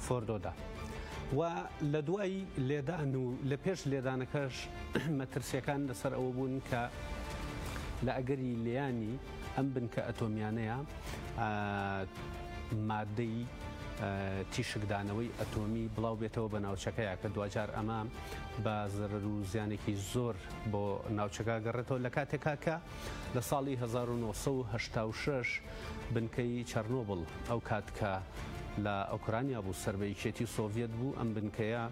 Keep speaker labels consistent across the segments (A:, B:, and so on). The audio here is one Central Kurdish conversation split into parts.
A: فۆردۆدا و لە دوای لێدان و لە پێش لێدانەکەش مەترسیەکان لەسەر ئەوە بوون کە لە ئەگەری لێیانی ئەم بنکە ئەتۆمیانەیە مادەی تیشکدانەوەی ئەتۆمی بڵاو بێتەوە بە ناوچەکەیە کە دوجار ئەمە بە زەرەر و زیانێکی زۆر بۆ ناوچەکە گەڕێتەوە لە کاتێکا کە لە ساڵی 1986 بنکەی چەرنۆبڵ ئەو کاتکە لە ئۆکرانیا بوو سەربەیەکێتی سۆڤێت بوو ئەم بنکەیە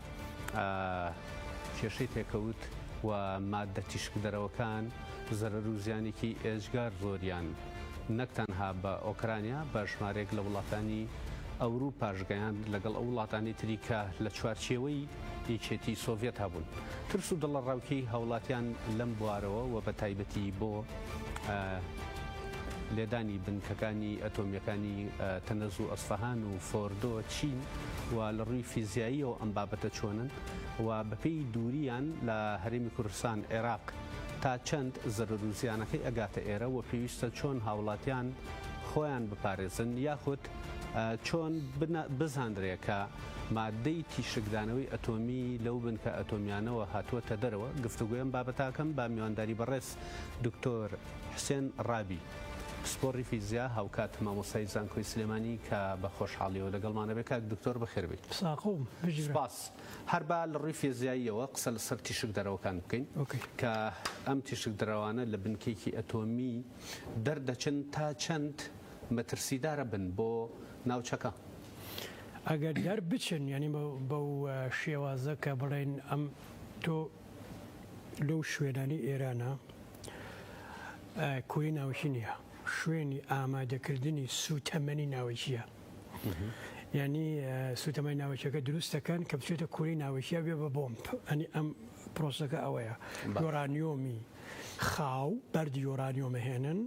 A: کێشەی تێکەوت و مادە تیشک دەرەوەکان زەرەر و زیانێکی ئێجگار زۆریان نەکتەنها بە ئۆکرانیا بە ژمارێک لە وڵاتانی ئەوروپاش گەیاند لەگەڵ ئەو وڵاتانی تریکە لە چوارچێوەی یەکێتی سۆڤێت هەبوون. ترس و دڵە ڕاوکەی هاوڵاتیان لەم بوارەوە و بە تایبەتی بۆ لێدانی بنکەکانی ئەتۆمیەکانی تەنەز و ئەسفەهان و فۆردۆ چین و لە ڕووی فیزیاییەوە ئەم بابەتە چۆنن و بەپێی دووریان لە هەرێمی کوردستان عێراق تا چەند زەرەر و زیانەکەی ئەگاتە ئێرە و پێویستە چۆن هاوڵاتیان خۆیان بپارێزن یاخود چۆن بزاندرێکە مادەی تیشکدانەوەی ئەتۆمی لەو بنکە ئەتۆمیانەوە هاتووەتە دەرەوە گفتوگوێم بابەتاکەم با میوانداری بەڕێز دکتۆر حسێن ڕابی پسپۆڕی فیزیا هاوکات مامۆستای زانکۆی سلێمانی کە بە خۆشحاڵیەوە لەگەڵمانە بێ کاک دکتۆر بەخێر بێت. سپاس. هەر با لە ڕووی فێزیاییەوە قسە لەسەر تیشک دەرەوەکان بکەین کە ئەم تیشک دەرەوانە لە بنکێکی ئەتۆمی دەردەچن تا چەند مەترسیدارە بن بۆ ناوچەکە.
B: ئەگەر دەر بچن ینی بەو شێوازە کە بڵێن ئەم تۆ لەو شوێنانی ئێرانە کوی ناوچی نییە شوێنی ئامادەکردنی سوتەمەنی ناوچیە ینی سوتەمەنی ناوچەکە دروستەکەن کە بچێتە کوری ناوچیە بێ بە بۆمب ئەنی ئەم پرۆسەکە ئەوەیە یۆرانیۆمی خاو بەردی یۆرانیۆمە هێنن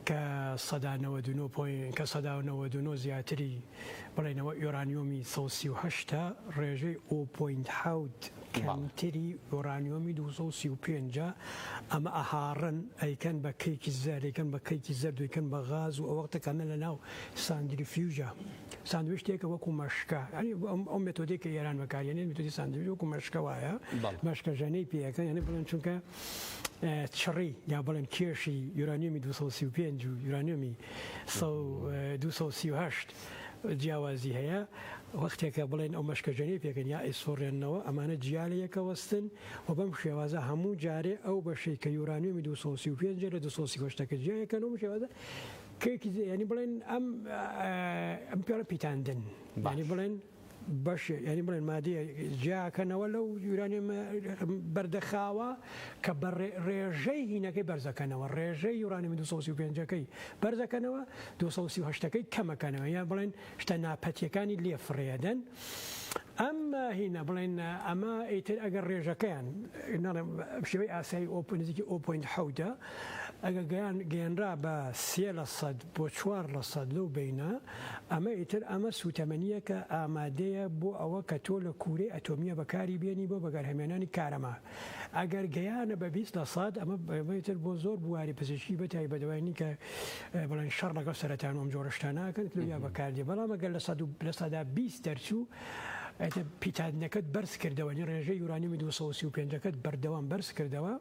B: کە سەدا 99 زیاتری بڵێنەوە یۆرانیۆمی 138 ڕێژەی 0.7 کەمتری یۆرانیۆمی 235 ئەمە ئەهاڕن ئەیکەن بە کەیکی زەر ئەیکەن بە کەیکی زەر دویکەن بە غاز و ئەوەختەکەمە لە ناو ساندریفیوژە ساندویشتێکە وەکو مەشکە ئەو مێتۆدێک کە ئێران بەکارێنێت مێتۆدی ساندویش وەکو مەشکە وایە مەشکە ژەنەی پێەکە یعنی بڵێن چونکە چڕی یا بڵێن کێشی یورانیۆمی 235 و یورانیۆمی 238 جیاوازی هەیە وەختێکە بڵێن ئەو مەشکەژەنەی پێکەن یا ئیسۆڕێنەوە ئەمانە جیالەیەکە وەستن و بەم شێوازە هەموو جارێ ئەو بەشەی کە یورانیۆمی 235 لە 238ەکە جیایەکەن و شێوازە کێکی ینی بڵێن ئەم پێڵە پیتاندن ینی بڵێن بەش ینی بڵێن مادەیە جیاکەنەوە لەو یورانیۆمە بەردەخاوە کە بە ڕێژەی هینەکەی بەرزەکەنەوە ڕێژەی یورانیۆمی 235ەکەی بەرزەکەنەوە 238ەکەی کەمەکەنەوە یان بڵێن شتە ناپەتیەکانی لێفڕێدەن ئەم هینە بڵێن ئەمە ئیتر ئەگەر ڕێژەکەیان شێوەی ئاسایی نزیکی 0.7 ئەگە گەیاندرا بە 3% بۆ 4% لەو بینە ئەمە ئیتر ئەمە سوتەمەنیە کە ئامادەیە بۆ ئەوە کە تۆ لە کوورەی ئەتۆمیە بەکاری بێنی بۆ بەگەرهێمێنانی کارەما ئەگەر گەیانە بە 20% ئەمە بێتر بۆ زۆر بواری پزیشکی بەتای بەدەوایانی کە بڵێن شەڕ لەگەڵ سەرەتان و ئەم جۆرەشتاناکەن یا بەکاردێ بەڵام ئەگەر لە سەدا 20 دەرچوو پیتانەکەت بەرز کردەوە ڕێژەی یورانیۆمی 235ەکەت بەردەوام بەرز کردەوە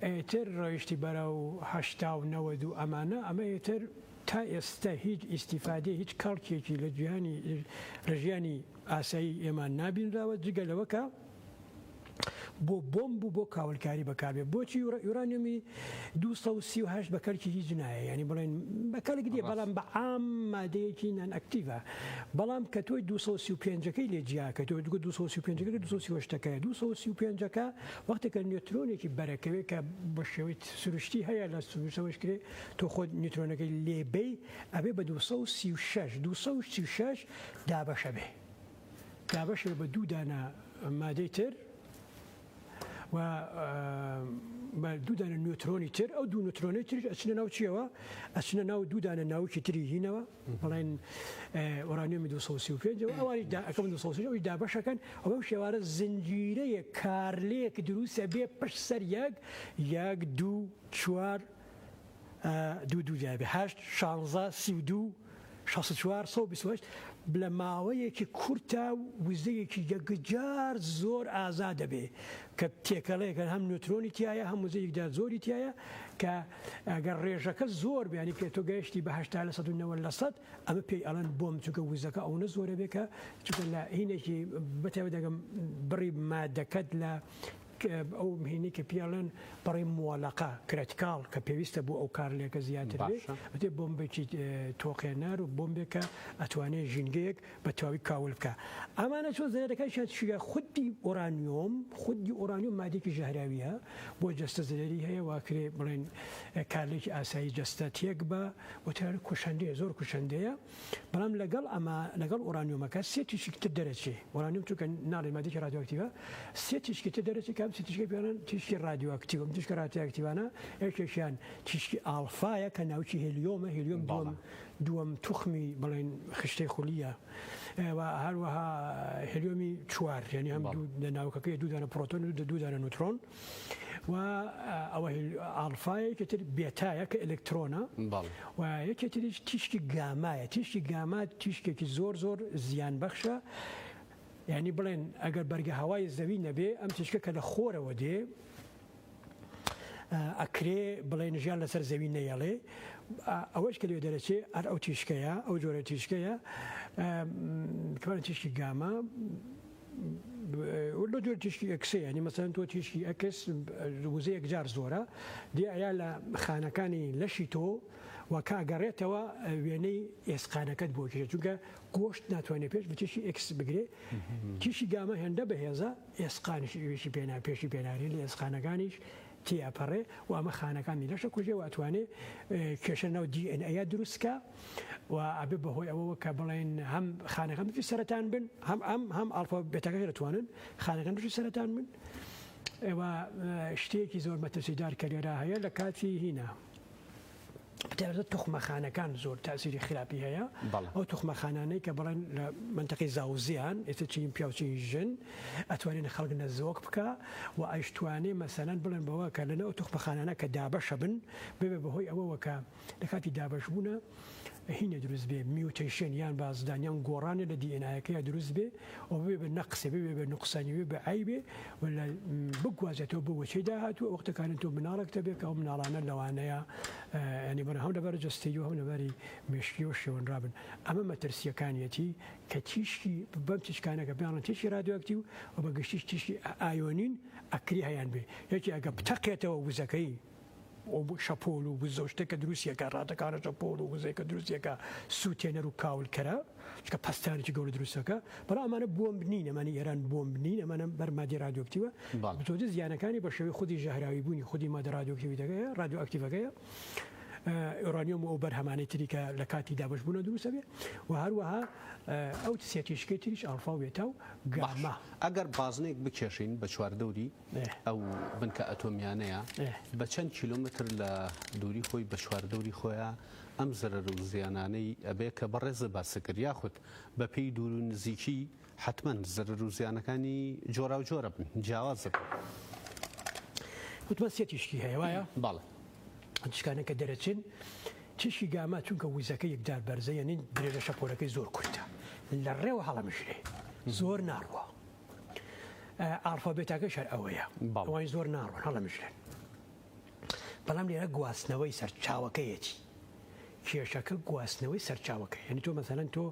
B: ئێتر ڕۆیشتی بەرە و 1990 و ئەمانە ئەمە ئێتر تا ئێستا هیچ ئیسیفادێ هیچ کاڵکێکی لە جیهانی ڕژیانی ئاسایی ئێمە نابینراوە جگە لەوەکە بۆ بۆمب بوو بۆ کاولکاری بەکاربێ بۆچی یورانیۆمی 238 بەکەرکی هیچ نایە ینی بڵێن بەکارێک دیێ بەڵام بە عام مادەیەکی نان ئەکتیڤە بەڵام کە تۆی 235ەکەی لێ جیاکە تۆ 235ەکە 238ەکە 235ەکە وەختێکە نیوترۆنێکی بەرەکەوێت کە بە شێوەی سروشتی هەیە لە سروشتەوەش کرێ تۆ خۆت نیوترۆنەکەی لێبەی ئەبێ بە 236 دابەشە بێ دابەشە بە دوو دانە مادەی تر و بە دوو دانە نیوترۆنی تر ئەو دوو نیوترۆنی تر ئەچنە ناو چیەوە ئەچنە ناو دوو دانە ناوکی تری هینەوە بڵێن ئۆرانیۆمی 235 ئەوانی ئەکەم 238 دابەشەکەن ئەو بەم شێوارە زنجیرەیە کارلەیەک دروستە بێ پشت سەر یەک دوو چوار دوو جابێ 8 16 32 64 128 بلە ماوەیەکی کورتە وزەیەکی یەکجار زۆر ئازادە بێ کە تێکەڵەیەکە هەم نوترۆنی تایە هەم وزەیەکدا زۆری تایە کە ئەگەر ڕێژەکە زۆر بیانی کە تۆ گەیشتی بە 80% ئەمە پێی ئەڵەن بۆم چونکە وزەکە ئەوە زۆرە بێ کە چونکە لە هینێکی بەتەوە دەگەم بڕی مادەکەت لە ئەو مهینی کە پیاڵێن بەڕێ مۆڵەقە کرێتیکاڵ کە پێویستە بۆ ئەو کارلێکە زیاتر بێ بۆمبێکی تۆقێنەر و بۆمبێکە ئەتوانێت ژینگەیەک بە تەواوی کاول بکە ئەمانە چۆن زەرەکەی شیگە خودی ئۆرانیۆم مادێکی ژەهراویە بۆ جەستە زەرەری هەیە واکرێ بڵێن کارلێکی ئاسایی جەستە تێک بە وتار کوشندەیە زۆر کوشندەیە بەڵام لەگەڵ ئۆرانیۆمەکە سێ تیشکتر دەرەچێ ئۆرانیۆم چونکە ناڵێ مادێکی رادیۆکتیڤە سێ تیشکتر دەرەچێت تیشکی پیانن تیشکی رادیۆکتیڤ تیشکە رادیۆکتیڤانە یەکێکیان تیشکی ئالفایە کە ناوچی هلیۆمە هلیۆم دووەم توخمی بڵێن خشتەی خولیە و هەروەها هلیۆمی چوار یعنی هەم لە ناوکەکەی دوودانە پرۆتۆن و دوودانە نوترۆن و ئەوە ئالفایەکە تر بێتایە کە ئەلکترۆنە و یەکێتریش تیشکی گامایە تیشکی گاما تیشکێکی زۆر زیان بەخشە یعنی بڵێن ئەگەر بەرگە هەوای زەوی نەبێ ئەم تیشکە کە لە خۆرەوە دێ ئەکرێ بڵێن ژیان لەسەر زەوی نەیەڵێ ئەوەش کە لێ دەرەچێ هەر ئەو تیشکەیە ئەو جۆرە تیشکەیە کەوانە تیشکی گاما لە جۆر تیشکی ئەکسێ ینی مەسەن تۆ تیشکی ئەکس وزە یەکجار زۆرە دی ئەیا لە خانەکانی لەشی تۆ و کاگەڕێتەوە وێنەی ئێسقانەکەت بۆ کێشە چونکە گۆشت ناتوانێت پێش بچیشی ئەکس بگرێ تیشی گامە هێندە بەهێزە ئێسقانیشی وێشی پێشی پێناری لە ئێسقانەکانیش تیاپەڕێ و ئەمە خانەکانی لەشە کوژێ و ئەتوانێت کێشە ناو DNA دروستکە و ئەبێ بەهۆی ئەوەوە کە بڵێن هەم خانەکان بچی سەرەتان بن هەم ئالفا بێتەکە دەتوانن خانەکان بچی سەرەتان بن ئێوە شتێکی زۆر مەترسیدار کەرێرا هەیە لە کاتی هینە بتابێت توخمەخانەکان زۆر تاسیری خراپی هەیە ئەو توخمەخانانەی کە بڵێن لە منتەقەی زاوزیان ئێستا چین پیاوچین ژن ئەتوانێت خەڵک نەزۆک بکە و ئەیشتوانێ مەسەلەن بڵێن بەوە کە لەنە ئەو توخمەخانانە کە دابەشە بن ببێ بەهۆی ئەوەوە کە لە کاتی دابەشبوونە هینە دروست بێ میوتیشن یان بازدانیان گۆڕانە لە دیئنایەکەیە دروست بێ و بێ بە نەقسێ بێ بە نوقسانی بێ بە عیبێ ولا بگوازێتەوە بۆ وەچەی داهاتووە وەختەکانن تۆ مناڵێکتە بێت کە ئەو مناڵانە لەوانەیە ینی بەرە هەم لەبەر جەستەی و هەم لەبەری مشکی و شێوەنرابن ئەمە مەترسیەکانیەتی کە تیشکی بەم تیشکانەکە بیاڵن تیشی رادیۆکتیو و بە گشتیش تیشی ئایۆنین ئەکری هەیان بێ یەکی ئەگە بتەقێتەوە وزەکەی شەپۆل و بزۆشتێکە دروستیەکە ڕاتەکانە شەپۆل و وزەیەکە دروستیەکە سووتێنەر و کاولکەرە چکە پستانێکی گەورە دروستەکە بەڵام ئەمانە بۆمب نین ئەمانی ئێران بۆمب نین ئەمانە بەرمادی رادیۆکتیوە بتۆدە زیانەکانی بە شێوەی خودی ژەهراوی بوونی خودی مادە رادیۆکتیڤیەکەیە رادیۆئاکتیڤەکەیە ئۆرانیۆم و ئەو بەرهەمانەی تریکە لە کاتی دابشبوونە دروستە بێ و هەروەها ئەو سێتیشکەی تریش ئەڵفا و بێتا و گاما
A: ئەگەر بازنێک بکێشین بە چواردەوری ئەو بنکە ئەتۆمیانەیە بە چەند کیلۆمتر لە دووری خۆی بە چواردەوری خۆیان ئەم زەرەر و زیانانەی ئەبێ کە بەڕێزە باسەکرد یاخود بە پێی دوور و نزیکی حتمما زەرەر و زیانەکانی جۆرا و جۆرە بن جیاوازە
B: وتمە سێتیشکی هەیە وایە
A: باڵێ
B: تیشکانە کە دەرەچین تیشکی گاما چونکە ویزەکە یەکدار بەرزە یعنی درێژە شەپۆلەکەی زۆر کورتە لە ڕێوە هەڵەمژرێ زۆر ناڕوە ئالفابێتاکە شەر ئەوەیە ئەوان زۆر ناڕوە هەڵەمژرێن بەڵام لێرە گواستنەوەی سەرچاوەکەیەتی کێشەکە گواستنەوەی سەرچاوەکە یعنی تۆ مەسەلەن تۆ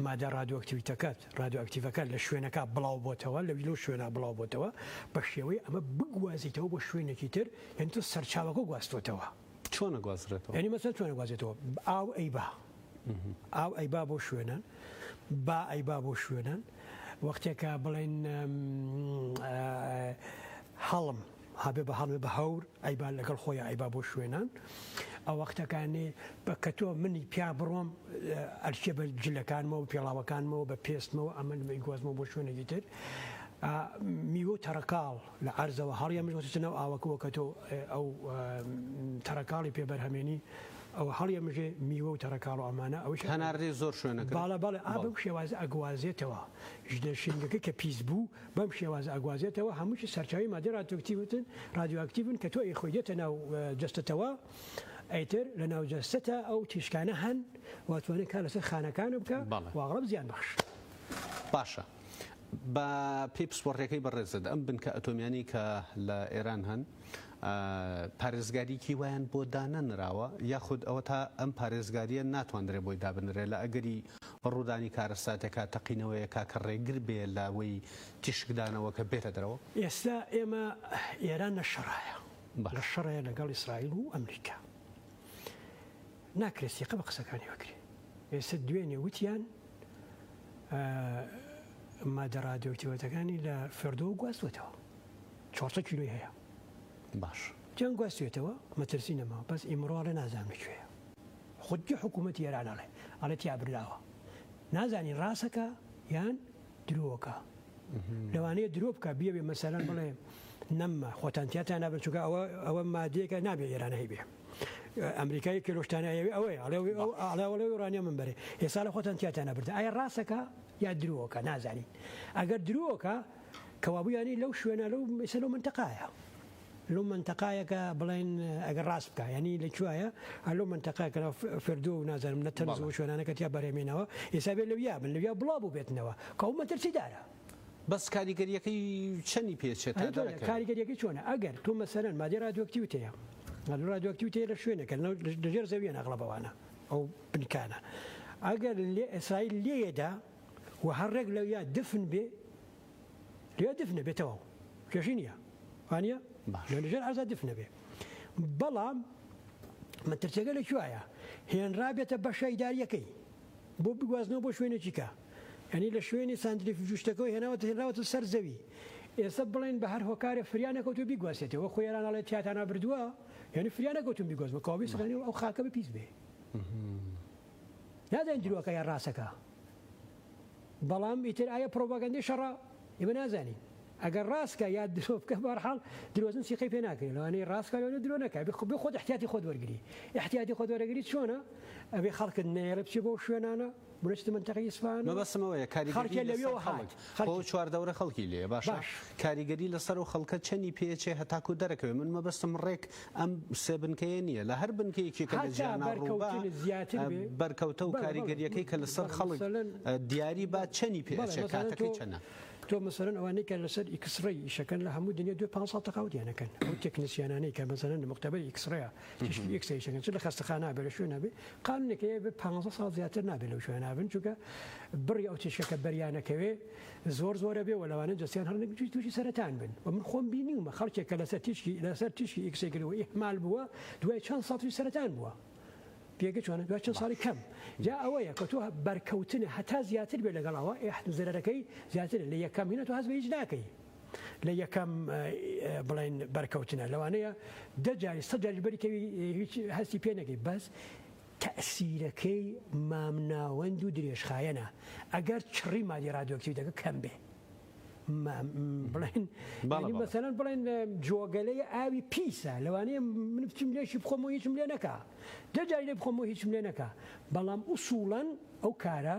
B: مادە رادیۆئاکتیڤەکە لە شوێنەکە بڵاو بۆتەوە لە ویلۆ شوێنە بڵاو بۆتەوە بە شێوەی ئەمە بگوازیتەوە بۆ شوێنێکی تر یعنی تۆ سەرچاوەکە گواستوتەوە
A: چۆنە گوازرێتەوە
B: ینی مەسەل چۆنە گوازێتەوە ئاو ئەیبا بۆ شوێنان با ئەیبا بۆ شوێنان وەختێکە بڵێن هەڵم هەبێ بە هەڵێ بە هەور ئەیبا لەگەڵ خۆی ئەیبا بۆ شوێنان ئەو وەختەکانێ بە تۆ منی پیا بڕۆم ئەرچێ بە جلەکانمەوە و پێڵاوەکانمەوە بە پێستمەوە ئەمە گوازمەوە بۆ شوێنێکی تر میوە تەرەکاڵ لە عەرزەوە هەڵیان مژوەتنەوە ئاوەکەوە کە تۆ ئەو تەرەکاڵی پێبەرهەمێنی ئەو هەڵیە مژێ میوە و تەرەکاڵ و ئەمانە ئەوش
A: هەناردێ زۆر شوێنەکە
B: باڵە ئابە شێوازە ئەگوازێتەوە ژدەشینگەکە کە پیس بوو بەم شێوازە ئەگوازێتەوە هەمووشی سەرچاوی مادە رادیۆکتیڤن کە تۆ خۆی دێتە ناو جەستەتەوە ئەیتر لە ناوجەستە ئەو تیشکانە هەن واتوانێت کا لەسەر خانەکان بکە واغڵب زیان بەخش.
A: باشە بە پێی پسپۆڕەکەی بەڕێزت ئەم بنکە ئەتۆمیانی کە لە ئێران هەن پارێزگاریکی وایان بۆ دانەنراوە یاخود ئەوە تا ئەم پارێزگاریە ناتوانرێت بۆی دابنرێ لە ئەگەری ڕوودانی کارەساتێکا تەقینەوەیە کاکە ڕێگر بێ لەوەی تیشکدانەوە کە بێتە دەرەوە.
B: ئێستا ئێمە ئێران لە شەڕایە لە شەڕەیە لەگەڵ ئیسرائیل و ئەمریکا ناکرێت سیقە بە قسەکانی وەکرێ. ئێستا دوێنێ وتیان مادە ڕادیۆکتیڤەتەکانی لە فێردۆ گواستوێتەوە 400 کیلۆی هەیە.
A: باش
B: جان گواستوێتەوە مەترسی نەما بەس ئیمڕۆڵە نازانم لەکوێیە خودی حکوومەتی ئێران ئەڵێ تیا برداوە نازانی ڕاستەکە یان درۆکە لەوانەیە درۆ بکە بیەوێ مەسەلەن بڵێ نەممە خۆتانتیاتان نابن چونکە ئەوە مادەیەکە نابێت ئێرانە هەیبێ ئەمریکای کیلۆشتانەوێ ئەوەیە ئەڵێ ئورانیا من بەرێ ئێستا لە خۆتانتیاتان نەبردە ئایا ڕاستەکە یا درۆکە نازانین ئەگەر درۆکە کەوابوویانی لەو شوێنە لەو مەسەلە لەو منتەقایە لەو منتەقایەکە بڵێن ئەگەر ڕاست بکە ینی لەکوایە لەو منتەقایەکە فێردۆ و نازانم نەتەنز و شوێنانەکە تیا بەرێمێنەوە ئێستا بێت لەویا من لەویا بڵاو بوو بێتنەوە کەو مەترسیدارە
A: بەس کاریگەریەکەی چەندی پێچێت
B: کاریگەریەکەی چۆنە ئەگەر تۆ مەسەرەن مادەی رادیۆکتیڤیتەیە رادیۆکتیڤیتەیە لە شوێنەکە لەژێر زەویە نەغڵەبەوانە ئەو بنکانە ئەگەر ئیسرائیل لێیەدا و هەڕێک لەویا دفن بێ لێ دفنە بێتەوە کێشی نییە وانە لەژێر ئازا دفنە بێ بەڵام مەترسیەکە لەکوایە هێنرابێتە بە شەیداریەکەی بۆ بگوازنەوە بۆ شوێنێکیکە ینی لە شوێنی سانتریفیوژەکەی هێناوەتە سەر زەوی ئێستا بڵێن بە هەر هۆکارە فریانەکەوتو بیگواسێتەوە خۆیانڵێت تیاتانە بردووە یعنی فریانەکەوتم بیگۆزمە کاوی سەکانی ئەو خاکە بە پیس بێ نازانین درۆکە یا ڕاستەکە بەڵام ئیتر ئایا پرۆپاگەندەی شەڕە ئێمە نازانین ئەگەر ڕاستکە یا درۆبکە بەرحاڵ درۆزن سیقەی پێ ناکرێت لەوانەیە ڕاستکە لەوانە درۆ نەکە بێ خۆت احتیاتی خۆت وەرگری احتیاتی خۆت وەرەگری چۆنە ئەبێ خەڵکت نێرە بچێ بۆ شوێنانە بڕشتە منتەقەی ئیسفان
A: مەبەستمەوەیە کاریگەری چوار دەورە خەڵکی لێ باش کاریگەری لەسەر و خەڵکە چەندی پێچێ هەتاکو دەرەکەوێ من مەبەستم ڕێک ئەم سێ بنکەیە نییە لە هەر بنکەیەکی کە لە ژیانە ڕووبا بەرکەوتە و کاریگەریەکەی کە لەسەر خەڵک دیاری با چەندی پێچێ کاتەکەی چەنە
B: تۆ مەسەرەن ئەوانەی کە لەسەر ئیکسڕی ئیشەکەن لە هەموو دنیا 200 تەقاوتیانەکەن ئەو تەکنیسیانانەی کە مەسەرەن لە مختبەر ئیکسڕەیە تیشکی ئیکسەیشەکەن چ لە خەستەخانە بێ لە شوێن نابێ قانونێکەیە بێ 15 ساڵ زیاتر نابێت لەو شوێن نابن چونکە بڕی ئەو تیشکەکە بەریانەکەوێ زۆرە بێ و لەوانە جستیان هەر تووشی سەرەتان بن و من خۆم بینیومە خەڵکێک کە لەسەر تیشکی ئیکسێکردەوە ئیحمال بووە دوای چەند ساڵی سەرەتان بووە پێگە چۆنە دوای چەند ساڵی کەم جا ئەوەیە کە تۆ بەرکەوتنە هەتا زیاتر بێ لەگەڵەوە زەرەکەی زیاتر لە یەکەم هینە تۆ هەز بە هیچ ناکەی لە یەکەم بڵێن بەرکەوتنە لەوانەیە دەجاری سەجاری بەریکەوی هیچ هەستی پێ نەکەی بەس تەسیرەکەی مامناوەند و درێژخایەنە ئەگەر چڕی مادی رادیۆکتیڤیتەکە کەم بێ بڵێن مەسەلەن بڵێن جۆگەلەی ئاوی پیسە لەوانەیە من بچم لێشی بخۆمەوە هیچم لێ نەکا دەجاری لێ بخۆمەوە هیچم لێ نەکا بەڵام ئوسوڵەن ئەو کارە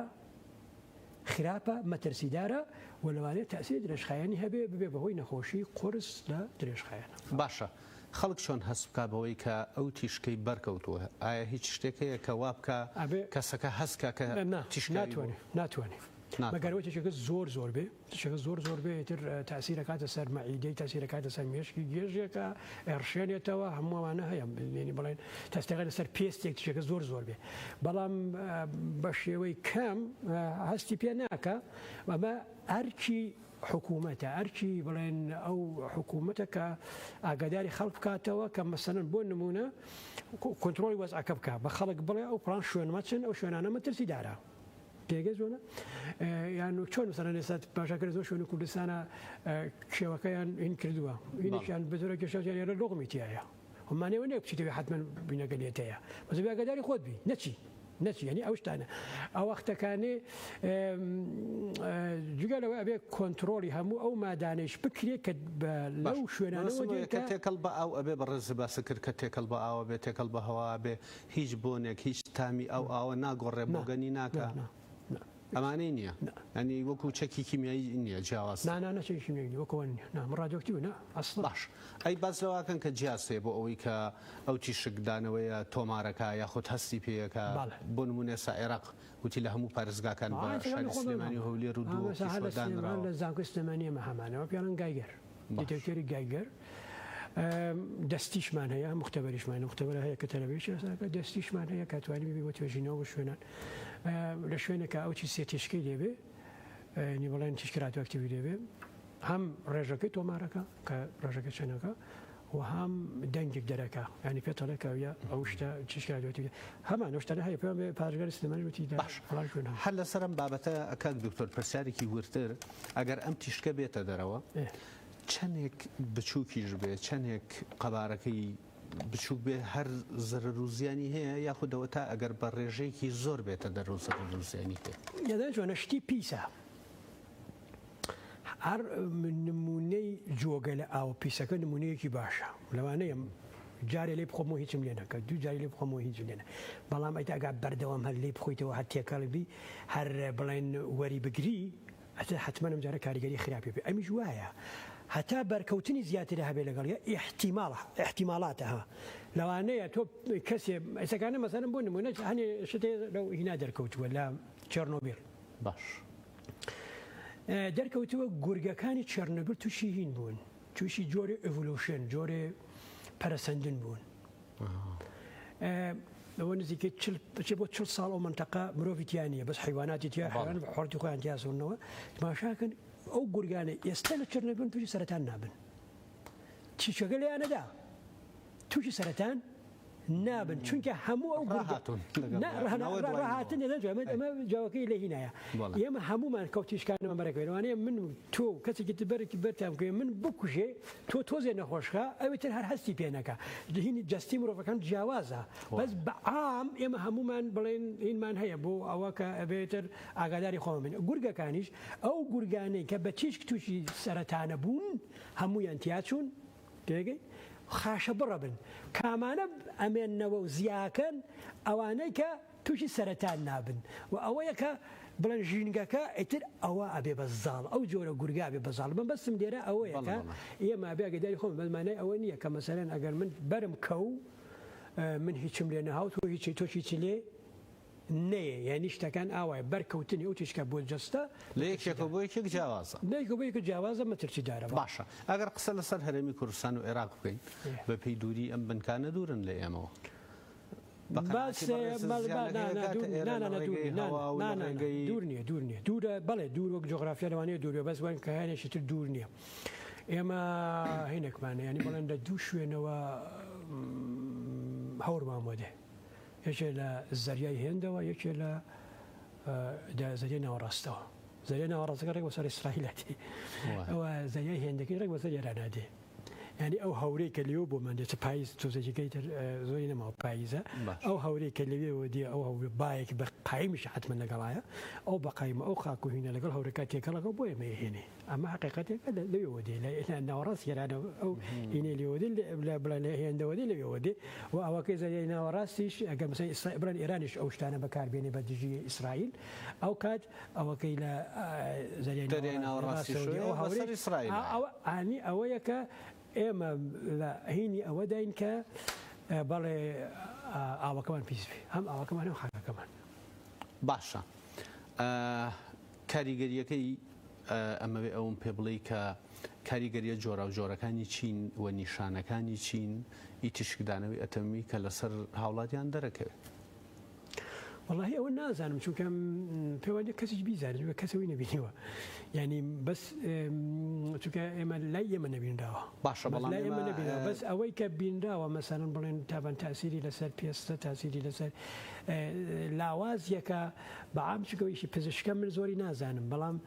B: خراپە مەترسیدارە و لەوانەیە تەسیری درێژخایەنی هەبێ ببێ بەهۆی نەخۆشی قورس لە درێژخایەنە.
A: باشە خەڵک چۆن هەست بکە بەوەی کە ئەو تیشکەی بەرکەوتووە ئایا هیچ شتێکەیە کە وا بکە کەسەکە هەستکە کە
B: ناتوانێت مەگەرەوەی زۆر بێ زۆر بێ تر تاسیرەکاتە سەر مەعیدەی تاسیرەکاتە سەر مێشکی گێژێکە ئەرشێنێتەوە هەمووانە هەیە بڵێن تەستێکە لەسەر پێستێک تشێکە زۆر بێ بەڵام بە شێوەی کەم هەستی پێ ناکە ئەمە ئەرکی حکوومەتە ئەرکی بڵێن ئەو حکوومەتە کە ئاگاداری خەڵک بکاتەوە کە مەسەلەن بۆ نمونە کۆنتڕۆلی وەزعەکە بکە بە خەڵک بڵێ ئەو پڵان شوێنمە چن ئەو شوێنانە مەترسیدارە پێگە زۆنە یان چۆن مەسەلەن ئێستا باشەکە زۆر شوێن و کوردستانە کشێوەکەیان هین کردووە هینێکیان بە زۆرە کێشەیان لە لۆغمی تایە هەمانەوە نێ بچیتەوە حتمما بینەگەلێتەیە بەزە ئاگاداری خۆت بی نەچی ینی ئەو شتانە ئەو وەختەکانێ جگەلەوە ئەبێ کۆنتڕۆلی هەموو ئەو مادانەیش بکرێت کە لەو شوێنانەوە
A: کە تێکەڵ بە ئەو ئەبێ بە ڕێز باسە کرد کە تێکەڵ بە ئاوە بێ تێکەڵ بە هەوا بێ هیچ بۆنێک هیچ تامی ئەو ئاوە ناگۆڕێ بۆگەنی ناکە ئەمانەی نییە ئەنی وەکو چەکی کیمیایی نییە جیاواز
B: ناناچی کیمیایی وەکوان ڕادیۆکتیڤ نا ئەسڵ
A: باش ئەی باز لەواکەن کە جیاسێ بۆ ئەوەی کە ئەو تیشکدانەوەیە تۆمارەکە یاخود هەستی پێیەکە بۆ نمونێ ئێستا عێراق وتی لە هەموو پارێزگاکان بە شاری سلێمانی و هەولێر و
B: لە زانکۆی سلێمانی ئەمە هەمانەوە پیاڵن گایگەر دیتێکتێری گایگەر دەستیشمان هەیە مختبەریشمان مختبەر هەیە کە تەلەڤیزیۆن ئێستا دەستیشمان هەیە کاتوانی ببی بۆ توێژینەوە بە شوێنان لە شوێنێکە ئەو چی سێ تیشکەی دەبێ نی بەڵێن تیشکی رادیۆکتیڤی دەبێ هەم ڕێژەکەی تۆمارەکە کە ڕێژەکە چەنەکە و هەم دەنگێک دەرەکە ینی پێتەڵێکەوە ئەو شتە تیشکی رادیۆکتیڤ هەمان شتانە هەیە پێ پارێزگای سلێمانی وتی
A: هەر لەسەرم بابەتە ئەکاک دکتۆر پرسیارێکی ورتر ئەگەر ئەم تیشکە بێتە دەرەوە چەندێک بچووکیش بێ چەندێک قەبارەکەی بچووک بێ هەر زەرروزیانی هەیە یاخودەوە تا ئەگەر بە ڕێژەیەکی زۆر بێتە دەرەوە زەرروزیانی هەیە
B: یادان جوانە شتی پیسە هەر نمونەی جۆگە لە ئاو پیسەکە نمونەیەکی باشە لەوانەیە جارێ لێ بخۆمەوە هیچم لێ نەکە دوو جاری لێ بخۆمەوە هیچ لێنە بەڵام ئەیتا ئەگا بەردەوام هەر لێ بخۆیتەوە هەر تێکەڵبی هەر بڵێن وەری بگری ئەتە حتمما ئەم جارە کاریگەری خراپی پێ ئەمیش وایە هەتا بەرکەوتنی زیاتر هەبێ لەگەڵ احتیمالاتەها لەوانەیە تۆ کەسێ ئەسەکانە مەسەرم بۆ نمونە هەنێ شتێ لەو هینا دەرکەوتووە لە چێرنۆبیل
A: باش
B: دەرکەوتووە گورگەکانی چێرنۆبیل تووشی هین بوون تووشی جۆرە ئڤولوشن جۆرە پەرەسەندن بوون لەوە نزیکەی بۆ 40 ساڵ ئەو منتەقە مرۆڤیتیانە بەس حیواناتی تیا حیوان حۆرتی خۆیان تیاسونەوە تماشاکەن ئەو گورگانە ئێستا لە چێرنۆبیل تووشی سەرەتان نابن تیشەکە لەیانەدا تووشی سەرەتان نابن چونکە هەموو ئەو ڕاهاتن ئەمە جاوەکەی لە هینایە ئێمە هەمومان کەوتیشکانەمە بەرەکەوێنوانەیە من تۆ کەسێکی بەرەکی بەرتام کە من بکوژێ تۆ تۆزێ نەخۆشخە ئەوێتر هەر هەستی پێنەکە هینی جەستی مرۆڤەکان جیاوازە بەس بەعام ئێمە هەمومان بڵێن هینمان هەیە بۆ ئەوە کە ئەبێتر ئاگاداری خۆمە بن گورگەکانیش ئەو گورگانەی کە بە تیشک تووشی سەرەتانە بوون هەمویان تیاچوون تێگەی خاشە بڕەبن کامانە ئەمێنەوە و زیاکەن ئەوانەی کە تووشی سەرەتان نابن و ئەوەیە کە بڵێن ژینگەکە ئیتر ئەوە ئەبێ بەزاڵ ئەو جۆرە گورگا بێ بەزاڵ من بەسم لێرە ئەوەیەکە ئێمە ئەبێگەداری خۆم بەمانای ئەوە نییە کە مەسەرەن ئەگەر من بەرم کەو من هیچم لێ نەهاوت و هیچی تۆشی چ لێ نەیە یعنی شتەکان ئاوای بەرکەوتنی ئەو تیشکە بۆ جەستە
A: لە یەکێکە بۆ یەکێک جیاوازە
B: لەیەکە جیاوازە مەترسی دارە
A: باشە ئەگەر قسە لەسەر هەرێمی کوردستان و عێراق بکەین بە پێی دووری ئەم بنکانە دوورن لە ئێمەوە
B: دوور نییە دوور نییە دوورە بەڵێ دوور وەک جۆغرافیا لەوانەیە دوورە بەس وان کە هێنێکی تر دوور نییە ئێمە هینێکمانە ینی بەڵێن لە دوو شوێنەوە هەوڕمان وەدێ یەکێ لە زەریای هێندەوە یەکێ لە زەریای ناوەڕاستەوە زەریای ناوەڕاستەکە ڕێک بەسەر ئیسرائیلاتی ئەوە زەریای هێندەکەی ڕێک بەسەر ئێرانادێ ینی ئەو هەورەی کە لێوە بۆ مادێت پاییز تۆزەکەی تر زۆری نەماوە پاییزە ئەو هەورەی کە لەوێەوە دی ئەو هەورە باەکی بە قایمیش حتممە لەگەڵایە ئەو بەقایمە ئەو خاکوهینە لەگەڵ هەورەکە تێکەڵەکە بۆ ئێمە هێنێ ئەمە حقیقەتێکە لەوێەوە دێ لە ناوەڕاست گەرانە ئەو هینێ لێوە لە بڵێن هێندەوە دێ لەوێەوە دێ و ئەوەکەی زەریای ناوەڕاستیش ئەگەر مەسەڵەن ئیسرائیل ئێرانیش ئەو شتانە بەکاربێنێ بە دژی ئیسرائیل ئەو کات ئەوەکەی لە زەریای ناوەڕاستی
A: ئیسرائیل
B: ئانی ئەوەیە کە ئێمە لە هینی ئەوە داین کە بەڵێ ئاوەکەمان پیسبی هەم ئاوەکەمان و خاکەکەمان
A: باشە کاریگەریەکەی ئەمەوێ ئەوم پێ بڵێ کە کاریگەریە جۆرا و جۆرەکانی چین و نیشانەکانی چین ئیتیشکدانەوەی ئەتەمی کە لەسەر هاوڵاتیان دەرەکەوێت
B: والله ئەوە نازانم چونکە پێوانێت کەسیش بیزانێت بە کەسەوەی نەبینیوە ینی بەس چونکە ئێمە لای ئێمە نەبینراوە
A: باشە بەڵام
B: ئێمە نەبینەوە بەس ئەوەی کە بینراوە مەسەرن بڵێن تابان تاسیری لەسەر پێستە تاسیری لەسەر لاوازیەکە بەعام چکەوەیشی پزیشکە من زۆری نازانم بەڵام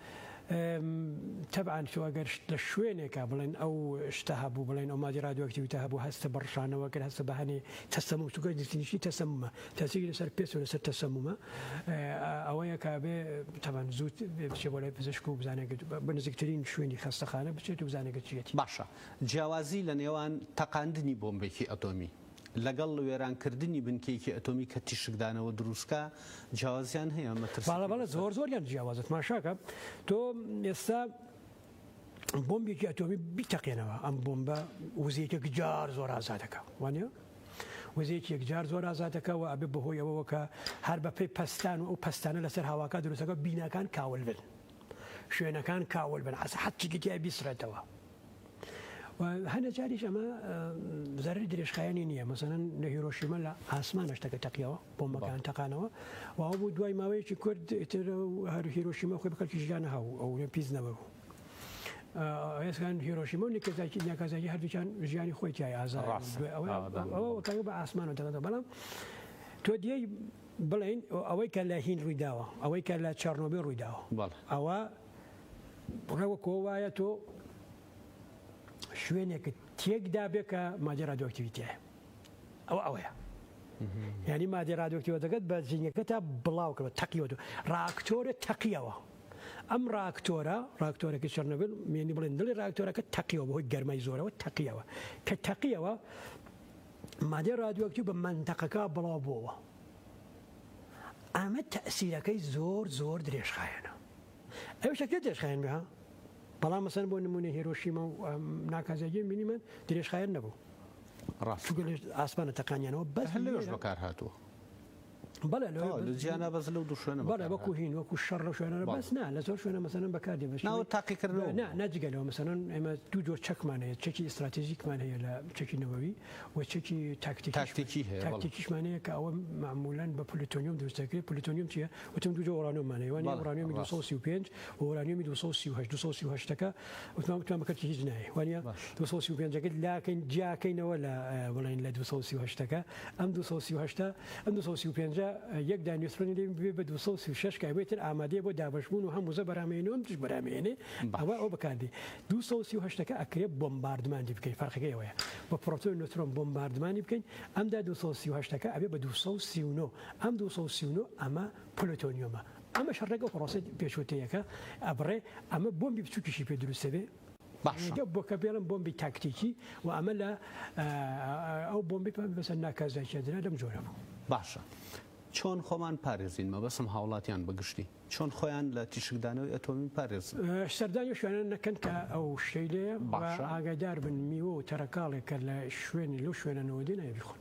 B: تەبعاً تۆ ئەگەر لە شوێنێکە بڵێن ئەو شتە هەبوو بڵێن ئەو مادی رادیۆکتیڤیتە هەبوو هەستە بەڕشانەوە کرد هەستە بەهانێ تەسەموم چونکە دیفینیشنی تەسەمومە تاسیری لەسەر پێست و لەسەر تەسەمومە ئەوەیە کابێ تەبعاً زوو بچێ بۆ لای پزیشک و بزانێت بە نزیکترین شوێنی خەستەخانە بچێت و بزانێت چیەتی
A: باشە جیاوازی لە نێوان تەقاندنی بۆمبێکی ئەتۆمی لەگەڵ وێرانکردنی بنکەیەکی ئەتۆمی کە تیشکدانەوە دروستکە جیاوازیان هەیە
B: بەڵێ زۆریان جیاوازت ماشاکە تۆ ئێستا بۆمبێکی ئەتۆمی بیتەقێنەوە ئەم بۆمبە وزەیەکێک جار زۆر ئازادەکە وانە وزەیەکی جار زۆر ئازادەکەەوە ئەبێ بەهۆی ئەوەوە کە هەر بەپێی پستان و ئەو پستانە لەسەر هاواکە دروستەکە بینەکان کاول بن شوێنەکان کاول بن ئەس حەچێکی بیسرێتەوە هەنە جاریش ئەمە زەرری درێژخایانی نییە مەسەن لە هیرۆشیمە لە ئاسمانە شتەکە تەقیەوە بۆمبەکان تەقانەوە و ئەو بوو دوای ماوەیەکی کورد هەر هیرۆشیمە خۆی بکەڵکی ژیان هاو ئەو پیس نەبوو ئێسکان هیرۆشیمە و نیکازاکی هەردووچان ژیانی خۆی تای ئازار ئەوە بە ئاسمانە دەڵێتەوە بەڵام تۆ دیەی بڵین ئەوەی کە لە هین ڕوویداوە ئەوەی کە لە چارنۆبیل ڕوویداوە ئەوە ڕێوەکۆ وایە تۆ شوێنێکە تێکدا بێ کە مادە رادیۆکتیڤیتیە ئەوەیە یعنی مادە رادیۆکتیڤە دەگەت بە زیینەکە تا بڵاوکەوە تەقیەوە ڕاکتۆرە تەقیەوە ئەم ڕاکتۆرێکی چەرنۆبیل مێنی بڵێن دڵی ڕاکتۆرەکە تەقیەوە بەهۆی گەرمای زۆرەوە تەقیەوە کە تەقیەوە مادە رادیۆکتیڤ بە منتەقەکە بڵاو بووەوە ئەمە تەئسیرەکەی زۆر درێژخایەنە ئەو شەکرە درێژخایەن بها بەڵام مەسەن بۆ نمونە هیرۆشیمە و ناکازاگی بینیمان درێژخایەن نەبوو ئاسمانە تەقانیانەوە بەس
A: لەوێش بەکار هاتووە
B: بەڵێ
A: جیانە بەز لەو دوو شوێنە
B: بەڵێ وەکو هین وەکو شەڕ لە شوێنە بەس نا لە زۆر شوێنە مەسەن بەکاردێ
A: ناوە تاقیکردنەوە
B: ناجگەلەوە مەسەن ئێمە دوو جۆر چەکمان هەیە چەکی ئستراتێژیکمان هەیە لە چەکی نەوەوی و چەکی
A: تاکتیکی هەیە
B: تاکتیکیشمان هەیە کە ئەوە معمولاً بە پلوتۆنیوم دروستەکرێت پلوتۆنیوم چیە وتم دوو جۆر ئۆرانیۆممان هەیە وانە ئۆرانیۆمی 235 و ئۆرانیۆمی 238ەکە وتمان بەکەرکی هیچ نایە وانە 235ەکەت لاکەین جاکەینەوە لە بڵین لە 238ەکە ئەم 238 ئەم 235 یەک دانیوترۆنی لێ بە 236 کە بێتتر ئامادەیە بۆ دابشبوون و هەمووزە بەرامێنەوەم تش بەرامێنێ ئەوە بەکاردی 238ەکە ئەکرێت بۆمباردمانی بکەین فەرقەکەی ئەوەیە بە پرۆتۆن نوترۆن بۆمباردمانی بکەین ئەمدا 238ەکە ئەبێ بە 239 ئەم 239 ئەمە پلوتۆنیۆمە ئەمە شەڕێکە پرۆسە پێشوتەیەەکە ئەبڕێ ئەمە بۆمبی بچووکیشی پێ دروستە بێ بۆ کە بێڵم بۆمبی تاکتیکی و ئەمە لە ئەو بۆمبی بەسەر ناکازاکیدرا لەم جۆرە بوو
A: باشە چۆن خۆمان پارێزین مەبەسم هاوڵاتیان بەگشتی چۆن خۆیان لە تیشکدانەوەی ئەتۆمی پارێز
B: سەردانی شوێنە نەکەن کە ئەو شەی لێ ئاگادار بن میوە و تەرەکاڵێک کە لە شوێنی لەو شوێنەوە دێ نایبیخۆن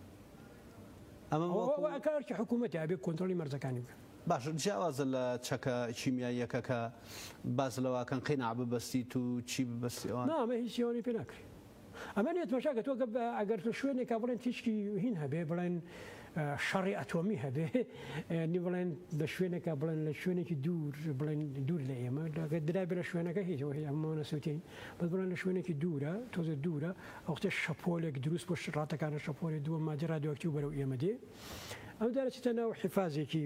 B: ئەمە کارکی حکوومەتی ئابێ کۆنتترۆلی مەرزەکانی بکە
A: باشە جیاوازە لە چەکە چیمیاییەکە کە باز لەواکەن قینع ببەستیت و چی ببەستیەوە
B: نامە هیچ سیۆنی پێ ناکرێت ئەمە نێت مەشاکە تۆ ئەگەر تۆ شوێنێکا بڵێن تیشکی هین هەبێ بڵێن شەڕی ئەتۆمی هەبێ نی بڵێن بە شوێنێکە بڵێن لە شوێنێکی دوور بڵێن دوور لە ئێمە درابێ لە شوێنەکە هیچ ئەمە نەسووتین بەس بڵێن لە شوێنێکی دوورە تۆزە دوورە ئەوختە شەپۆلێک دروست بۆ ڕاتەکانە شەپۆلی دووە مادە رادیۆکتیڤ بەرەو ئێمە دێ ئەم دارەچێتە ناو حیفازێکی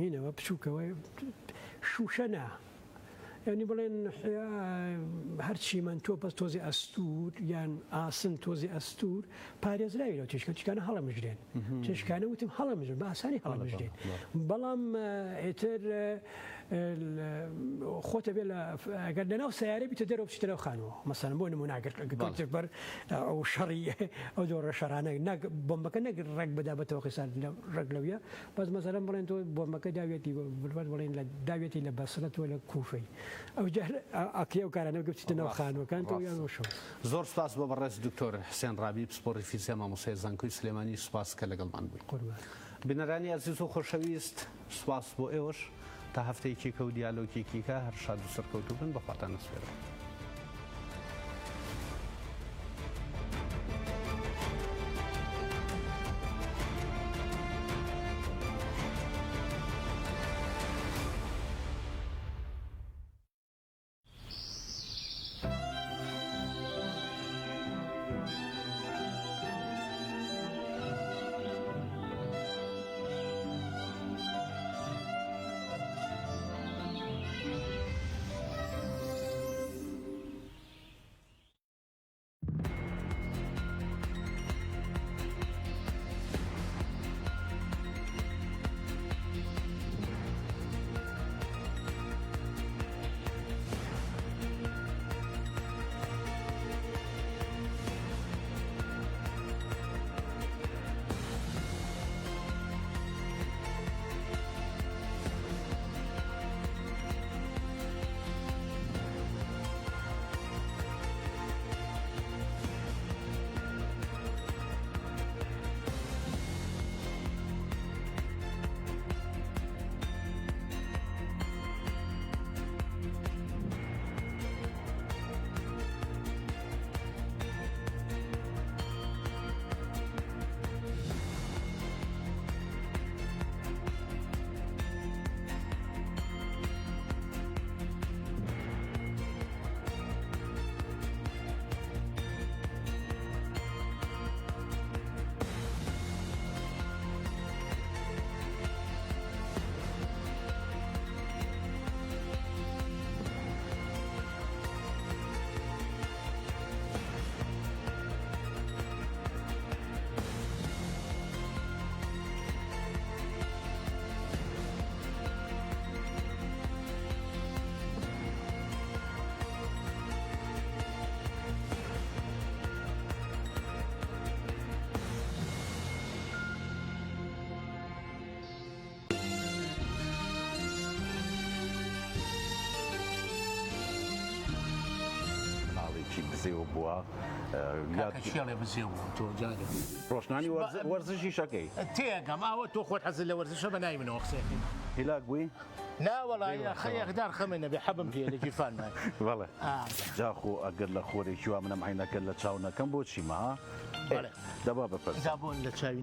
B: هینەوە بچووکەوە شوشە نا یعنی بڵێن هەرچی من تۆ بەس تۆزی ئەستور یان ئاسن تۆزی ئەستور پارێزراوی لەو تشکەچکانە هەڵەمژرێن تشکانە وتم هەڵەمژن بە ئاسانی هەڵەمژرێن بەڵام ئێتر خۆتە بێ ئەگەر لەناو سیارە بیتە دەرەوە بچیتە لەو خانەوە مەسەلەن بۆ نموناگەر بەر ئەو شەڕی ئەو جۆرە شەرانە بۆمبەکە نەک ڕێک بدابێتەوە قیسان ڕێک لەویە بەس مەسەلەن بڵێن تۆ بۆمبەکە داوێتی بڵێن لە داوێتی لە بەسرەتەوە لە کوفەی ئەو ئەکێ و کارانە گەچیتە ناو خانوەکان تۆ یانەوە
A: زۆر سپاس بۆ بەڕێز دکتۆر حسێن ڕابی پسپۆڕی فیزیا مامۆستای زانکۆی سلێمانی سوپاس کە لەگەڵمان بووین بنەرانی عزیز و خۆشەویست سوپاس بۆ ئێوەش تا هەفتەیەکێکە و دیالۆگێکیکە هەر شاد و سەرکەوتوو بن بەخواتان نەسپێرەوە.
C: شارێکی بزێوە بووە
D: شێڵێ بزێ تۆ جارێ
C: ڕۆشنانی وەرزشی شەکەی
D: تێگەم ئەوە تۆ خۆت حەزت لە وەرزشە بە ناوی منەوە قسێکی
C: هیلاک بووی
D: ناوەڵای خەیەقدار خەمێنە بێ حەبم پێ لە جیرفانمان
C: بەڵێ جاخۆ ئەگەر لە خۆرێکی وا منەم عینەکە لە چاو نەکەم بۆچی ما دەبا بەپەرس
D: زابۆن لە چاوی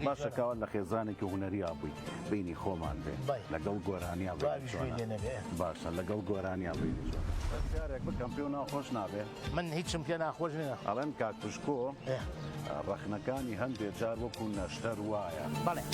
C: باشە کاوە لە خێزانێکی هوەری ئابووی بینی خۆمان بێ لەگەڵ گۆرانیا باشە لەگەڵ گۆرانیا بینی یارێک بکەم پێ و ناخۆش نابێ
D: من هیچم پێ ناخۆش نیە
C: ئەڵێن کاکتوشکۆ ڕەخنەکانی هەندێک جار وەکو نەشتەر وایە
D: بەڵێ